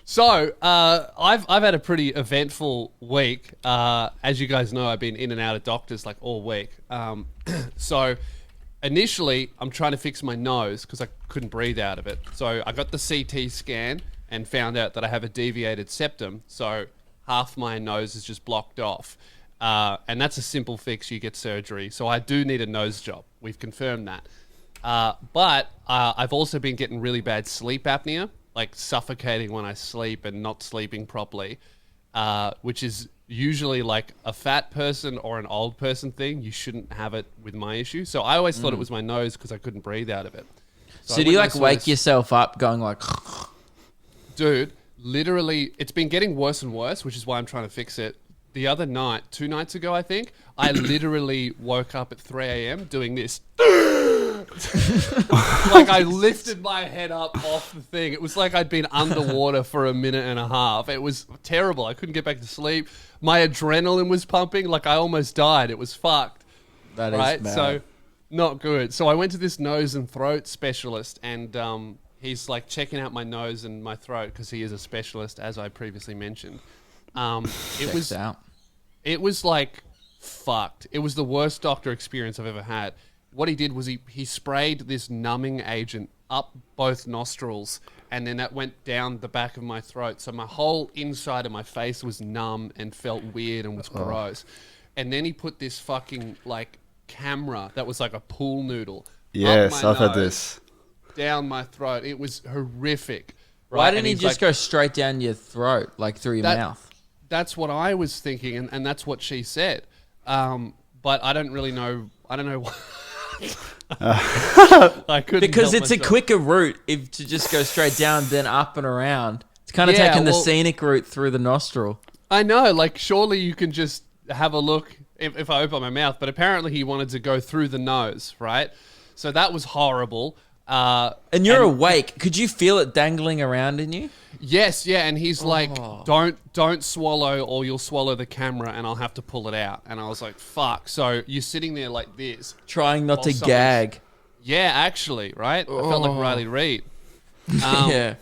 So, I've had a pretty eventful week. As you guys know, I've been in and out of doctors like all week. So, initially, I'm trying to fix my nose because I couldn't breathe out of it. So, I got the CT scan and found out that I have a deviated septum. So, half my nose is just blocked off. And that's a simple fix. You get surgery. So, I do need a nose job. We've confirmed that. But I've also been getting really bad sleep apnea, like suffocating when I sleep and not sleeping properly, which is usually like a fat person or an old person thing. You shouldn't have it with my issue. So I always thought it was my nose because I couldn't breathe out of it. So do you like wake yourself up going like... Dude, literally, it's been getting worse and worse, which is why I'm trying to fix it. The other night, 2 nights ago, I think, I literally woke up at 3 a.m. doing this. Like I lifted my head up off the thing. It was like I'd been underwater for a minute and a half. It was terrible. I couldn't get back to sleep. My adrenaline was pumping. Like I almost died. It was fucked. That is right? Bad. So not good. So I went to this nose and throat specialist and he's like checking out my nose and my throat because he is a specialist, as I previously mentioned. It was like fucked. It was the worst doctor experience I've ever had. What he did was he sprayed this numbing agent up both nostrils, and then that went down the back of my throat. So my whole inside of my face was numb and felt weird and was gross. And then he put this fucking like camera that was like a pool noodle. Yes, I've had this. Down my throat. It was horrific. Right? Why didn't he just go straight down your throat, like through your mouth? That's what I was thinking, and that's what she said. But I don't really know. I don't know why. I couldn't because it's myself. A quicker route if to just go straight down then up and around. It's kind of taking the scenic route through the nostril. I know, like surely you can just have a look if I open my mouth, but apparently he wanted to go through the nose, right? So that was horrible. And you're awake. Could you feel it dangling around in you? Yes, yeah, and he's like, don't swallow or you'll swallow the camera and I'll have to pull it out. And I was like, fuck. So you're sitting there like this. Trying not to gag. Yeah, actually, right? I felt like Riley Reid. Yeah.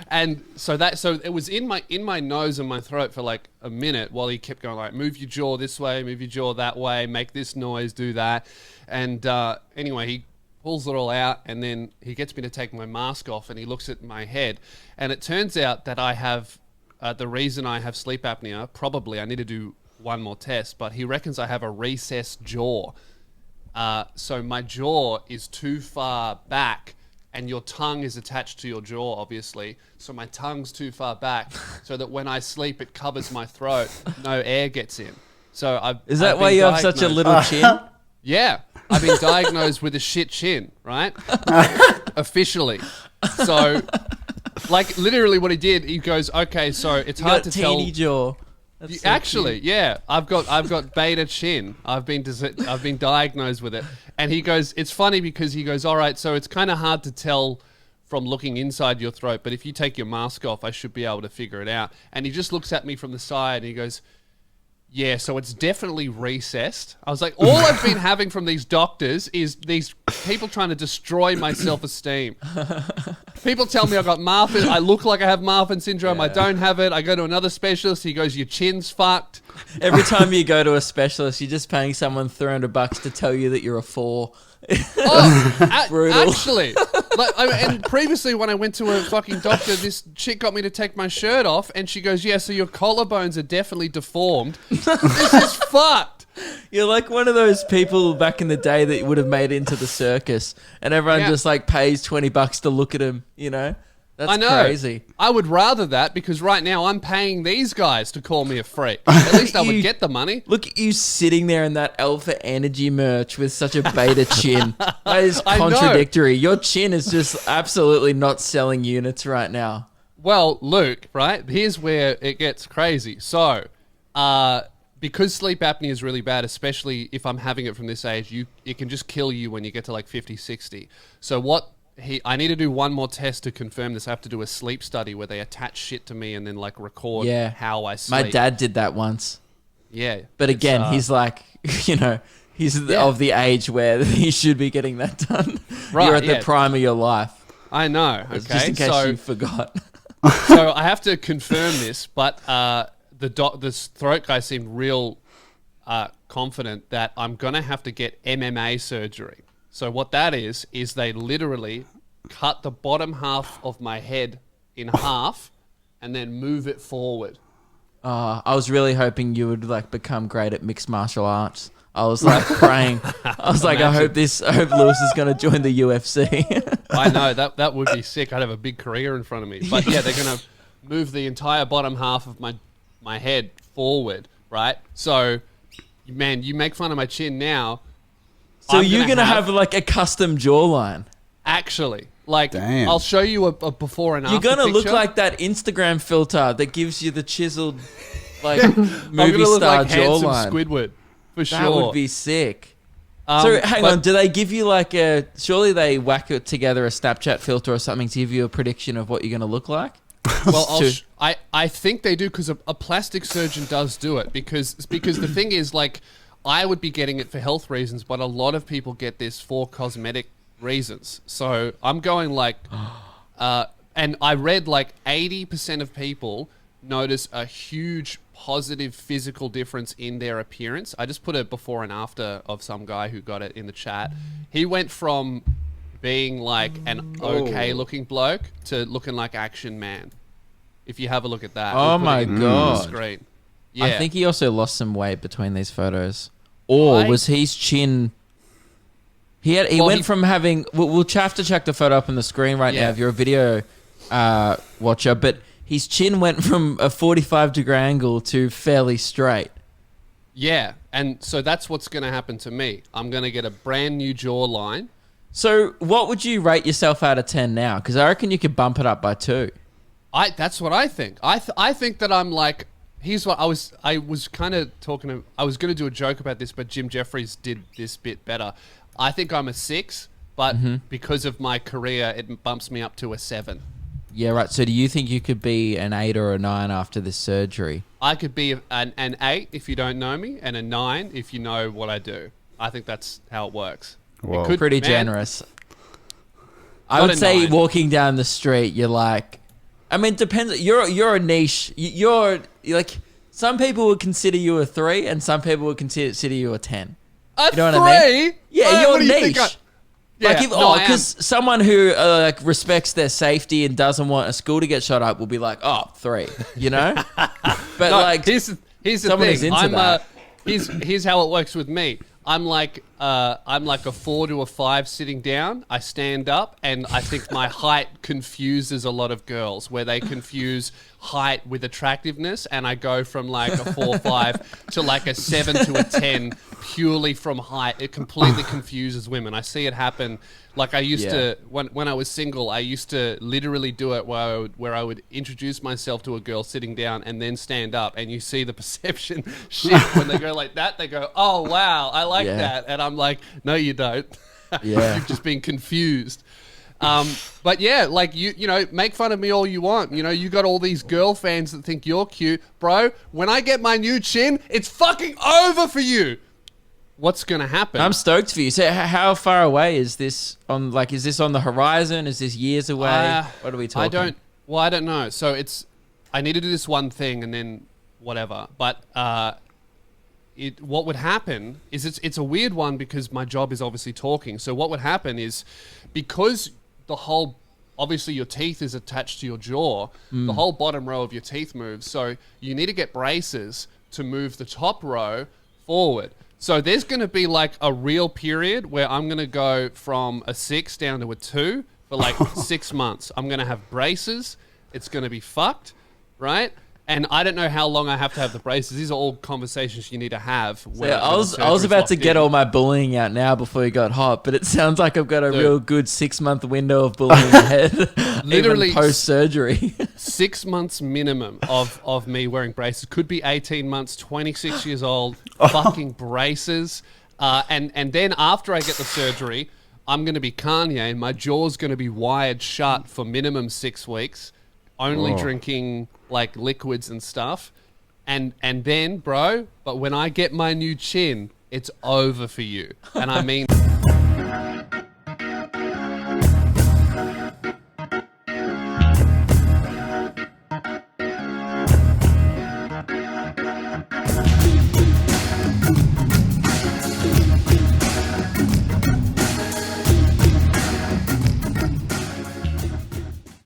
And so it was in my nose and my throat for like a minute while he kept going like, move your jaw this way, move your jaw that way, make this noise, do that. And anyway, he pulls it all out, and then he gets me to take my mask off, and he looks at my head, and it turns out that I have the reason I have sleep apnea. Probably I need to do one more test, but he reckons I have a recessed jaw. So my jaw is too far back, and your tongue is attached to your jaw, obviously. So my tongue's too far back, so that when I sleep, it covers my throat. No air gets in. So Is that why you have such a little chin? Yeah, I've been diagnosed with a shit chin, right? Officially. So, like, literally what he did, he goes, okay, so it's hard to tell. Teeny jaw. That's so actually, cute. Yeah, I've got beta chin. I've been diagnosed with it. And he goes, it's funny because he goes, all right, so it's kind of hard to tell from looking inside your throat, but if you take your mask off, I should be able to figure it out. And he just looks at me from the side and he goes, yeah, so it's definitely recessed. I was like, all I've been having from these doctors is these people trying to destroy my self-esteem. People tell me I got Marfan. I look like I have Marfan syndrome. Yeah. I don't have it. I go to another specialist. He goes, your chin's fucked. Every time you go to a specialist, you're just paying someone $300 to tell you that you're a 4. Brutal. Actually, and previously when I went to a fucking doctor, this chick got me to take my shirt off, and she goes, "Yeah, so your collarbones are definitely deformed." This is fucked. You're like one of those people back in the day that would have made it into the circus, and everyone just like pays $20 to look at him. You know. That's crazy. I would rather that because right now I'm paying these guys to call me a freak. At least I would get the money. Look at you sitting there in that Alpha Energy merch with such a beta chin. That is contradictory. Your chin is just absolutely not selling units right now. Well, Luke, right? Here's where it gets crazy. So, because sleep apnea is really bad, especially if I'm having it from this age, it can just kill you when you get to like 50, 60. So I need to do one more test to confirm this. I have to do a sleep study where they attach shit to me and then like record how I sleep. My dad did that once. Yeah. But again, he's like, he's of the age where he should be getting that done. Right, You're at the prime of your life. I know. Okay. Just in case you forgot. So I have to confirm this, but the throat guy seemed real confident that I'm gonna have to get MMA surgery. So what that is they literally cut the bottom half of my head in half and then move it forward. I was really hoping you would like become great at mixed martial arts. I was like praying. I was like, I hope Lewis is going to join the UFC. I know that would be sick. I'd have a big career in front of me. But yeah, they're going to move the entire bottom half of my head forward, right? So, man, you make fun of my chin now. So you're going to have like a custom jawline. Actually, like, Damn. I'll show you a before and after. You're going to look picture. like that Instagram filter that gives you the chiseled, like, I'm movie gonna look star like handsome jawline. Squidward, for sure. That would be sick. So hang on, do they give you like surely they whack it together a Snapchat filter or something to give you a prediction of what you're going to look like? Well, I think they do because a plastic surgeon does do it because the thing is, like, I would be getting it for health reasons, but a lot of people get this for cosmetic reasons. So I'm going like, and I read like 80% of people notice a huge positive physical difference in their appearance. I just put a before and after of some guy who got it in the chat. He went from being like an okay looking bloke to looking like Action Man. If you have a look at that. Oh my on the God. screen. Yeah. I think he also lost some weight between these photos. Or was his chin... He went from having... We'll have to check the photo up on the screen right now if you're a video watcher, but his chin went from a 45-degree angle to fairly straight. Yeah, and so that's what's going to happen to me. I'm going to get a brand new jawline. So what would you rate yourself out of 10 now? Because I reckon you could bump it up by 2. That's what I think. I think that I'm like... Here's what I was kind of talking to... I was going to do a joke about this, but Jim Jeffries did this bit better. I think I'm a 6, but because of my career, it bumps me up to a 7. Yeah, right. So do you think you could be an 8 or a 9 after this surgery? I could be an 8 if you don't know me, and a 9 if you know what I do. I think that's how it works. Whoa. It could, Pretty man, generous. I would say 9. walking down the street, you're like... I mean, it depends. You're a niche. You're like... Some people would consider you a 3, and some people would consider you a 10. A You know 3? what I mean? Yeah, you're What do you niche. think Yeah, Like, because someone who like respects their safety and doesn't want a school to get shot up will be like, oh, 3, you know. But No, like, here's the someone thing. who's into that. Here's how it works with me. I'm like a 4 to a 5 sitting down. I stand up, and I think my height confuses a lot of girls, where they confuse height with attractiveness, and I go from like a 4-5 to like a 7 to a 10 purely from height. It completely confuses women. I see it happen. Like I used to when I was single, I used to literally do it where I would introduce myself to a girl sitting down and then stand up, and you see the perception shift when they go like that. They go, "Oh wow, I like that," and I'm like, "No, you don't. You've just been confused." But yeah, like you know, make fun of me all you want. You know, you got all these girl fans that think you're cute, bro. When I get my new chin, it's fucking over for you. What's going to happen? I'm stoked for you. So how far away is this on? Like, is this on the horizon? Is this years away? What are we talking? I don't know. So I need to do this one thing and then whatever. But what would happen is it's a weird one because my job is obviously talking. So what would happen is because obviously your teeth is attached to your jaw, the whole bottom row of your teeth moves. So you need to get braces to move the top row forward. So there's going to be like a real period where I'm going to go from a 6 down to a 2 for like 6 months. I'm going to have braces. It's going to be fucked, right? And I don't know how long I have to have the braces. These are all conversations you need to have. I was about to get all my bullying out now before you got hot, but it sounds like I've got a real good 6-month window of bullying ahead. Literally post surgery. 6 months minimum of me wearing braces. Could be 18 months, 26 years old, fucking braces. And then after I get the surgery, I'm going to be Kanye. My jaw's going to be wired shut for minimum 6 weeks, only drinking like liquids and stuff. And then, bro, but when I get my new chin, it's over for you. And I mean...